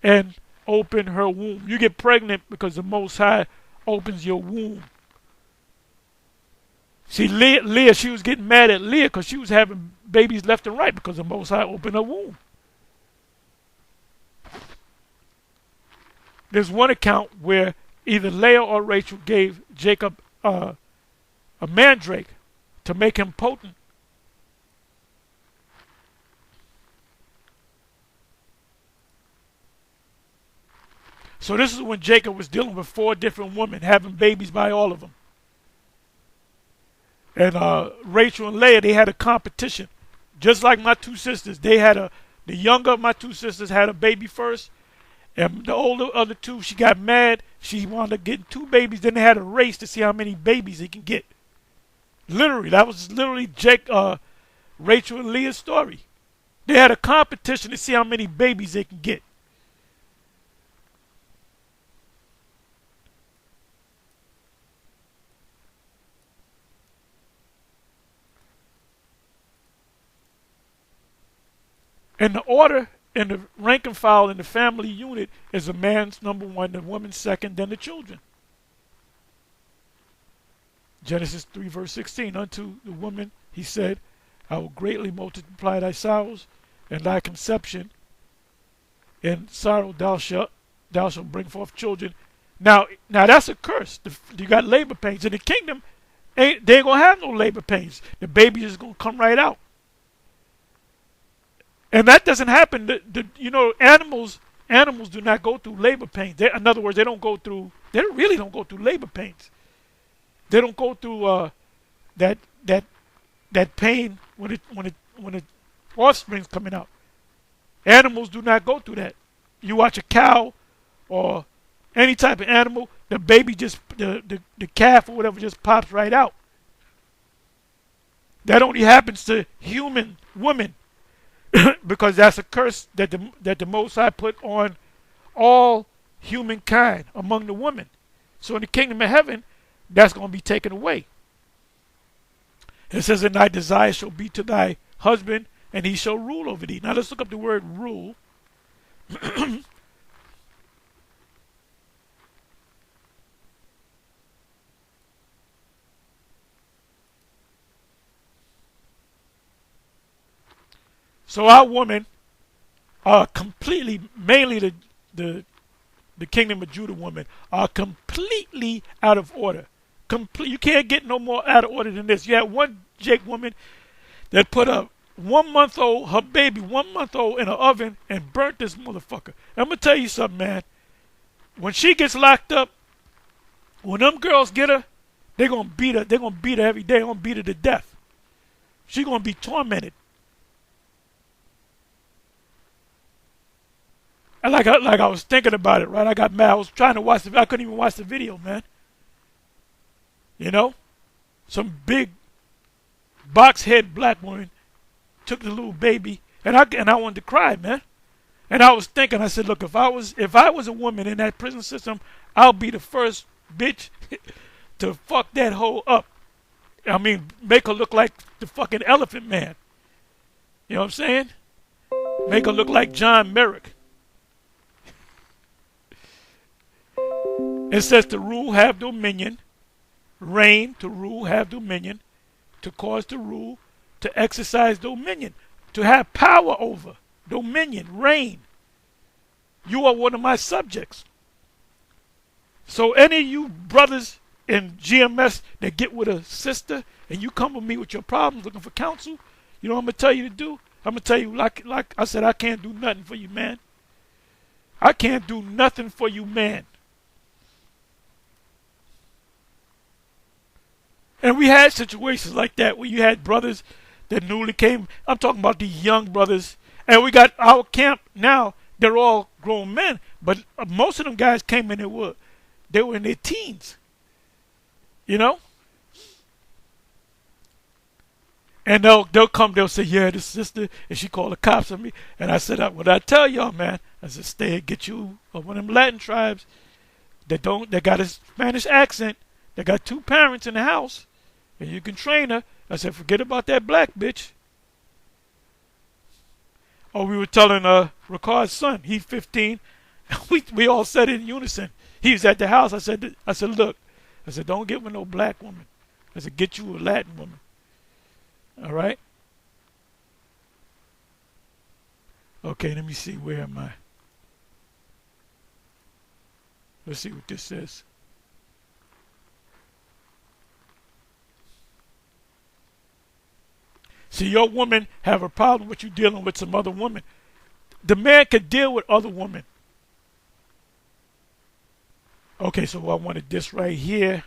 and opened her womb. You get pregnant because the Most High opens your womb. See, Leah, she was getting mad at Leah because she was having babies left and right because the Most High opened her womb. There's one account where either Leah or Rachel gave Jacob a mandrake to make him potent. So this is when Jacob was dealing with 4 different women, having babies by all of them. And Rachel and Leah, they had a competition. Just like my 2 sisters, the younger of my 2 sisters had a baby first. And the older other 2, she got mad. She wound up getting 2 babies. Then they had a race to see how many babies they can get. Literally, that was literally Rachel and Leah's story. They had a competition to see how many babies they can get. And the order and the rank and file in the family unit is a man's number 1, the woman's second, then the children. Genesis 3 verse 16, unto the woman he said, I will greatly multiply thy sorrows and thy conception. In sorrow thou shalt bring forth children. Now that's a curse. You got labor pains. In the kingdom, they ain't going to have no labor pains. The baby is going to come right out. And that doesn't happen. Animals do not go through labor pains. In other words, they really don't go through labor pains. They don't go through that pain when the offspring's coming out. Animals do not go through that. You watch a cow or any type of animal, the baby the calf or whatever just pops right out. That only happens to human women. Because that's a curse that the Most High put on all humankind among the women. So in the kingdom of heaven, that's going to be taken away. It says, and thy desire shall be to thy husband, and he shall rule over thee. Now let's look up the word rule. So our women are completely, mainly the kingdom of Judah women, are completely out of order. You can't get no more out of order than this. You had one Jake woman that put a 1-month-old, her baby 1-month-old, in an oven and burnt this motherfucker. I'm going to tell you something, man. When she gets locked up, when them girls get her, they're going to beat her. They're going to beat her every day. They're going to beat her to death. She's going to be tormented. And like I was thinking about it, right? I got mad. I was trying to watch I couldn't even watch the video, man. You know? Some big box head black woman took the little baby, and I wanted to cry, man. And I was thinking, I said, look, if I was a woman in that prison system, I'll be the first bitch to fuck that hoe up. I mean, make her look like the fucking Elephant Man. You know what I'm saying? Make her look like John Merrick. It says to rule, have dominion. Reign, to rule, have dominion. To cause to rule, to exercise dominion. To have power over. Dominion, reign. You are one of my subjects. So any of you brothers in GMS that get with a sister and you come with me with your problems looking for counsel, you know what I'm going to tell you to do? I'm going to tell you, like I said, I can't do nothing for you, man. I can't do nothing for you, man. And we had situations like that where you had brothers that newly came. I'm talking about these young brothers. And we got our camp now. They're all grown men. But most of them guys came in they were in their teens. You know? And they'll come, they'll say, yeah, this sister, and she called the cops on me. And I said, what I tell y'all, man, I said, stay, get you one of them Latin tribes that got a Spanish accent, that got 2 parents in the house, and you can train her. I said, forget about that black bitch. Oh, we were telling Ricard's son, he's 15. We all said it in unison. He was at the house. I said, look, I said, don't get with no black woman. I said, get you a Latin woman. All right? Okay, let me see. Where am I? Let's see what this says. See, your woman have a problem with you dealing with some other woman. The man could deal with other women. Okay, so I wanted this right here.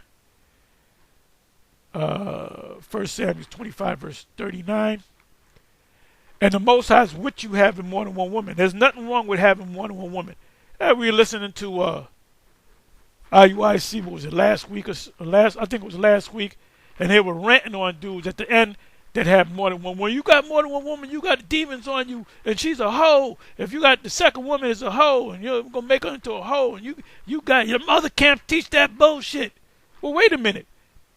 1 Samuel 25, verse 39. And the Most High is with you having more than one woman. There's nothing wrong with having more than one woman. We were listening to IUIC, what was it, last week? I think it was last week. And they were ranting on dudes at the end that have more than one woman. You got more than one woman, you got demons on you, and she's a hoe. If you got the second woman is a hoe, and you're going to make her into a hoe, and you got, your mother can't teach that bullshit. Well, wait a minute.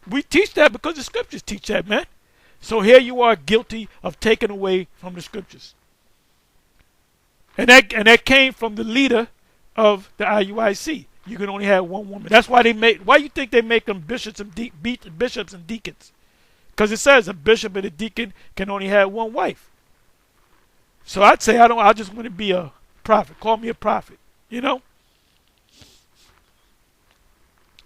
We teach that because the scriptures teach that, man. So here you are guilty of taking away from the scriptures. And that came from the leader of the IUIC. You can only have one woman. That's why why you think they make them bishops and deacons? Because it says a bishop and a deacon can only have one wife. So I'd say I just want to be a prophet. Call me a prophet, you know?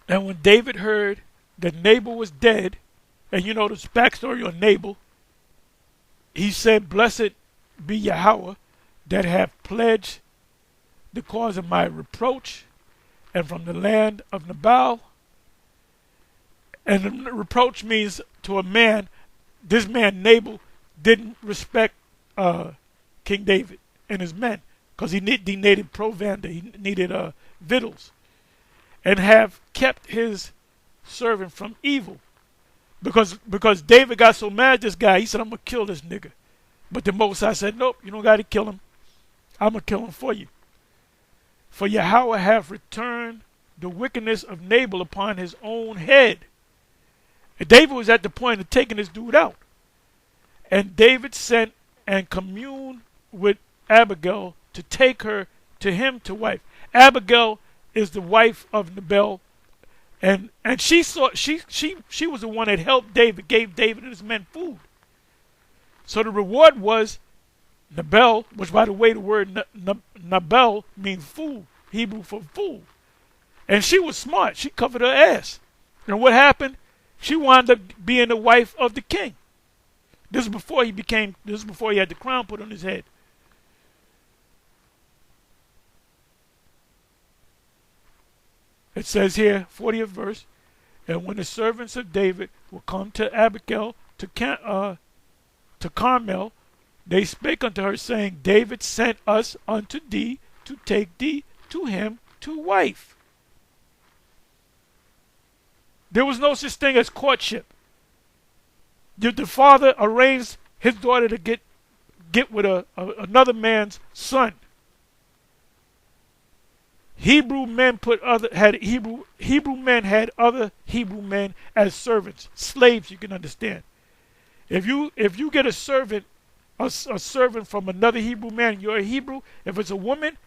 And when David heard that Nabal was dead, and you know the backstory on Nabal, he said, blessed be Yahweh that have pledged the cause of my reproach, and from the land of Nabal. And the reproach means to a man, this man Nabal didn't respect King David and his men, because he needed provender, he needed victuals, and have kept his servant from evil. Because David got so mad at this guy, he said, I'm going to kill this nigga. But the Most High said, nope, you don't got to kill him. I'm going to kill him for you. For Yahweh hath returned the wickedness of Nabal upon his own head. And David was at the point of taking this dude out. And David sent and communed with Abigail to take her to him to wife. Abigail is the wife of Nabal. And she was the one that helped David, gave David and his men food. So the reward was Nabal, which by the way the word Nabal means fool, Hebrew for fool. And she was smart. She covered her ass. And what happened? She wound up being the wife of the king. This is before he had the crown put on his head. It says here, 40th verse, and when the servants of David will come to Abigail to Carmel, they spake unto her, saying, David sent us unto thee to take thee to him to wife. There was no such thing as courtship. The father arranged his daughter to get with another man's son. Hebrew men had other Hebrew men as servants, slaves. You can understand. If you get a servant from another Hebrew man, you're a Hebrew. If it's a woman,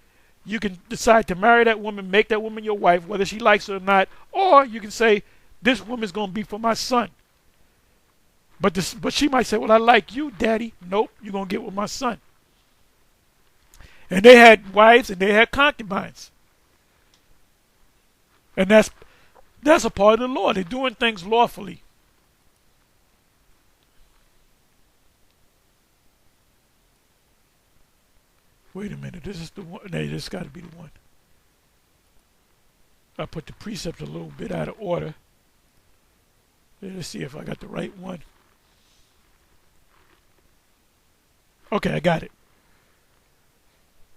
you can decide to marry that woman, make that woman your wife, whether she likes it or not, or you can say this woman's going to be for my son. But she might say, well, I like you, Daddy. Nope, you're going to get with my son. And they had wives and they had concubines. And that's a part of the law. They're doing things lawfully. Wait a minute, this is the one. No, this got to be the one. I put the precept a little bit out of order. Let's see if I got the right one. Okay, I got it.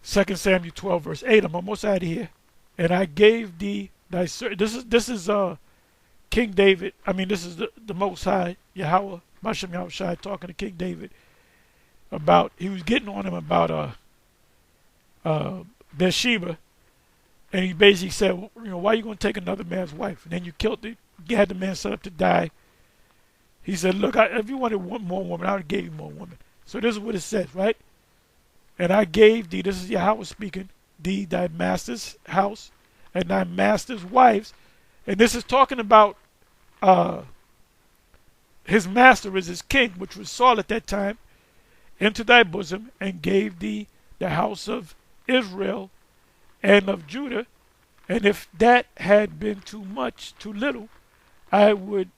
2 Samuel 12 verse 8. I'm almost out of here. And I gave thee thy this is King David. I mean, this is the Most High Yahweh, Bashem Yahushai, talking to King David about, he was getting on him about Bathsheba, and he basically said, well, why are you going to take another man's wife? And then you had the man set up to die. He said, look, if you wanted one more woman, I would have gave you more women. So this is what it says, right? And I gave thee, this is Yahweh speaking, thee thy master's house and thy master's wives. And this is talking about his master is his king, which was Saul at that time, into thy bosom, and gave thee the house of Israel and of Judah. And if that had been too much, too little, I would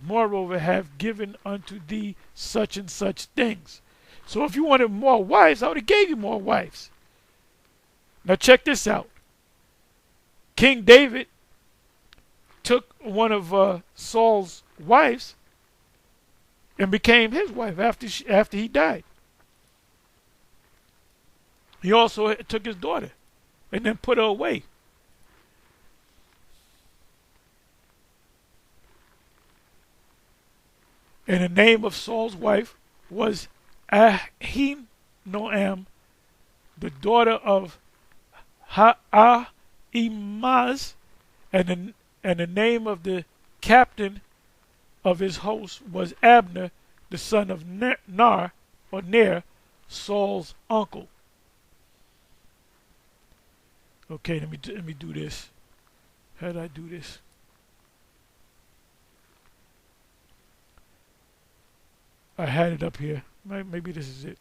moreover have given unto thee such and such things. So if you wanted more wives, I would have gave you more wives. Now check this out. King David took one of Saul's wives and became his wife after he died. He also took his daughter and then put her away. And the name of Saul's wife was Ahinoam, the daughter of Ahimaaz, and the name of the captain of his host was Abner, the son of Ner, Saul's uncle. Okay, let me do this. How did I do this? I had it up here. Maybe this is it.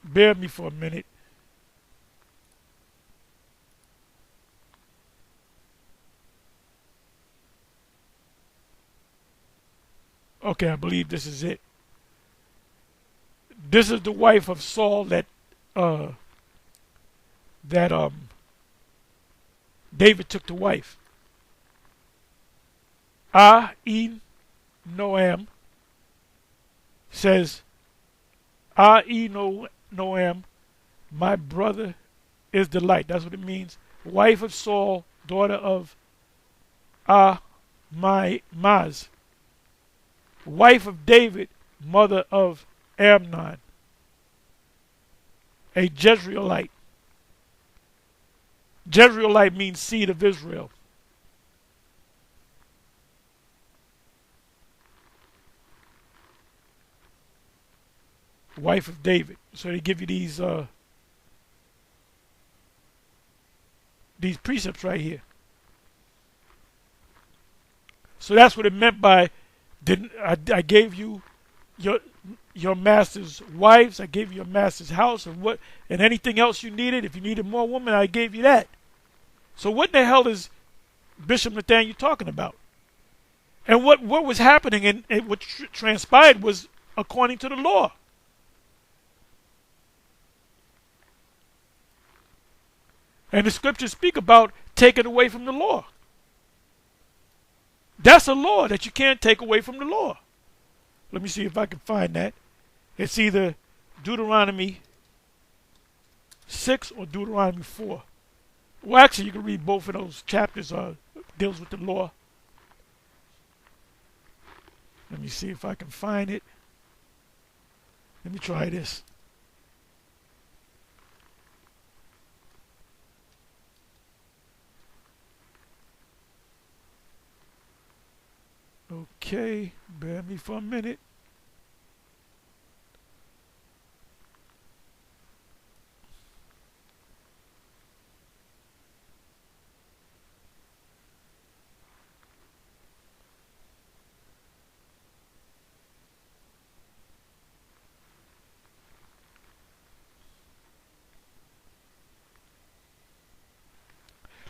Bear with me for a minute. Okay, I believe this is it. This is the wife of Saul that David took to wife. Ahinoam says, Ahinoam, my brother is the light. That's what it means. Wife of Saul, daughter of Ahimaaz. Wife of David, mother of Amnon, a Jezreelite. Jezreelite means seed of Israel. Wife of David. So they give you these precepts right here. So that's what it meant by, I gave you your master's wives, I gave you your master's house, and anything else you needed. If you needed more women, I gave you that. So what the hell is Bishop Nathaniel talking about? And what was happening and what transpired was according to the law. And the scriptures speak about taking away from the law. That's a law that you can't take away from the law. Let me see if I can find that. It's either Deuteronomy 6 or Deuteronomy 4. Well, actually, you can read both of those chapters. Deals with the law. Let me see if I can find it. Let me try this. Okay, bear me for a minute.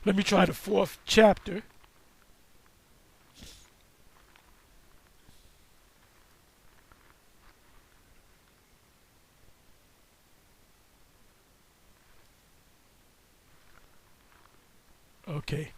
Let me try the fourth chapter. Okay.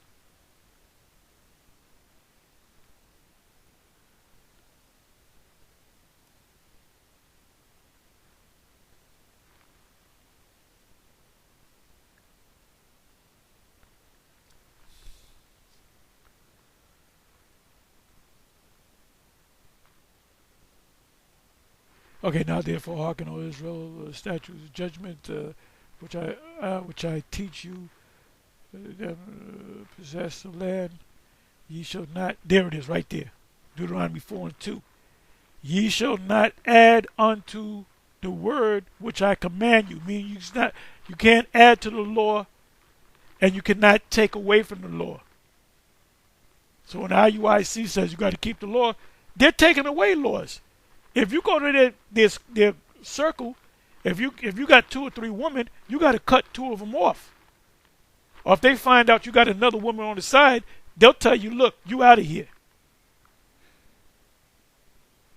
Okay, now therefore hearken, O Israel, statutes of judgment, which I teach you, possess the land. Ye shall not. There it is, right there. Deuteronomy 4:2. Ye shall not add unto the word which I command you. Meaning you can't add to the law, and you cannot take away from the law. So when IUIC says you got to keep the law, they're taking away laws. If you go to their circle, if you got 2 or 3 women, you got to cut 2 of them off. Or if they find out you got another woman on the side, they'll tell you, look, you out of here.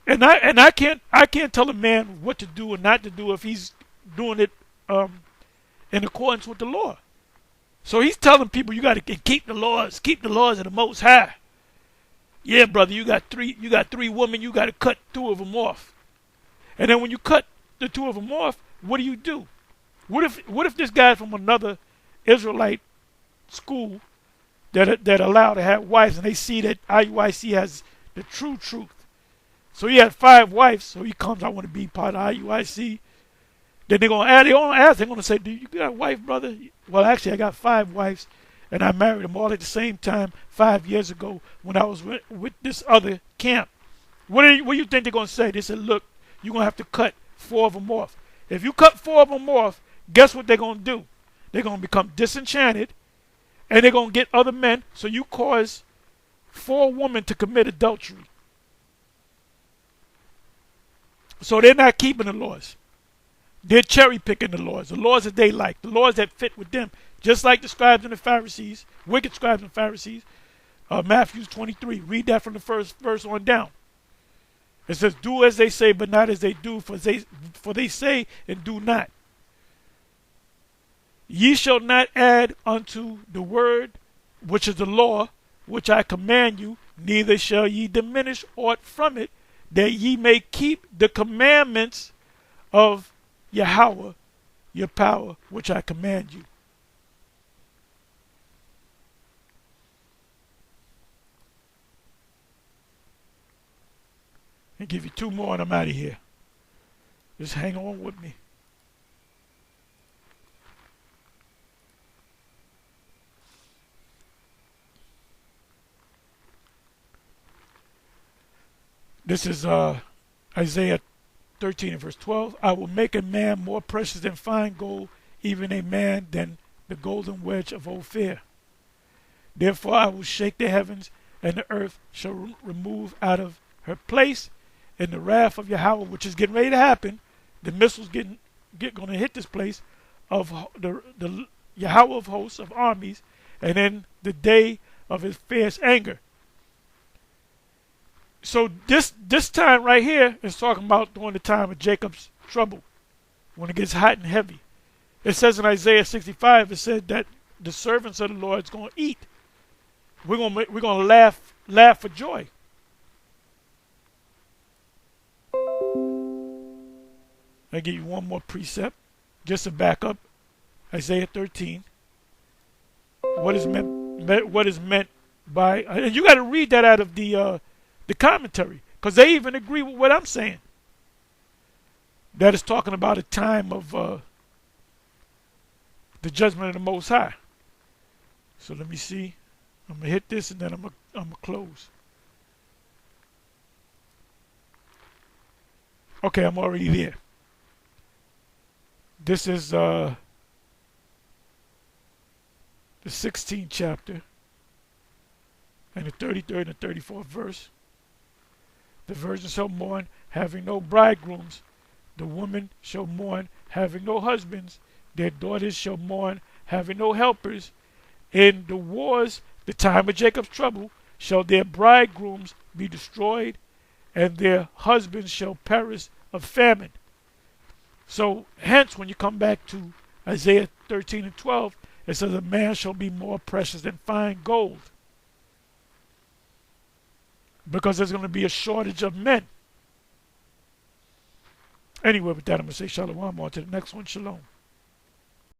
And I can't tell a man what to do and not to do if he's doing it in accordance with the law. So he's telling people you got to keep the laws of the Most High. Yeah, brother, you got three women, you got to cut 2 of them off. And then when you cut the 2 of them off, what do? What if this guy's from another Israelite school that allowed to have wives, and they see that IUIC has the true truth? So he had 5 wives, so he comes, I want to be part of IUIC. Then they're going to ask, they're going to say, do you got a wife, brother? Well, actually, I got 5 wives, and I married them all at the same time 5 years ago when I was with this other camp. What do you think they're going to say? They said, look, you're going to have to cut 4 of them off. If you cut 4 of them off, guess what they're going to do? They're going to become disenchanted, and they're going to get other men, so you cause 4 women to commit adultery. So they're not keeping the laws. They're cherry picking the laws that they like, the laws that fit with them. Just like the scribes and the Pharisees, wicked scribes and Pharisees. Matthew 23, read that from the first verse on down. It says, do as they say, but not as they do, for they say and do not. Ye shall not add unto the word, which is the law, which I command you, neither shall ye diminish aught from it, that ye may keep the commandments of Yahweh, your power, which I command you. I'll give you 2 more and I'm out of here. Just hang on with me. This is Isaiah 13 and verse 12. I will make a man more precious than fine gold, even a man than the golden wedge of Ophir. Therefore I will shake the heavens, and the earth shall remove out of her place, and the wrath of Yahweh, which is getting ready to happen, the missiles going to hit this place, of the Yahweh of hosts, of armies, and then the day of his fierce anger. So this time right here is talking about during the time of Jacob's trouble, when it gets hot and heavy. It says in Isaiah 65, it said that the servants of the Lord is going to eat. We're going to laugh for joy. I'll give you one more precept, just to back up Isaiah 13. What is meant by, and you got to read that out of the commentary, because they even agree with what I'm saying. That is talking about a time of the judgment of the Most High. So let me see. I'm gonna hit this and then I'm gonna close. Okay, I'm already there. This is the 16th chapter and the 33rd and 34th verse. The virgin shall mourn, having no bridegrooms. The woman shall mourn, having no husbands. Their daughters shall mourn, having no helpers. In the wars, the time of Jacob's trouble, shall their bridegrooms be destroyed, and their husbands shall perish of famine. So, hence, when you come back to Isaiah 13 and 12, it says, a man shall be more precious than fine gold. Because there's going to be a shortage of men. Anyway, with that, I'm going to say shalom on to the next one. Shalom.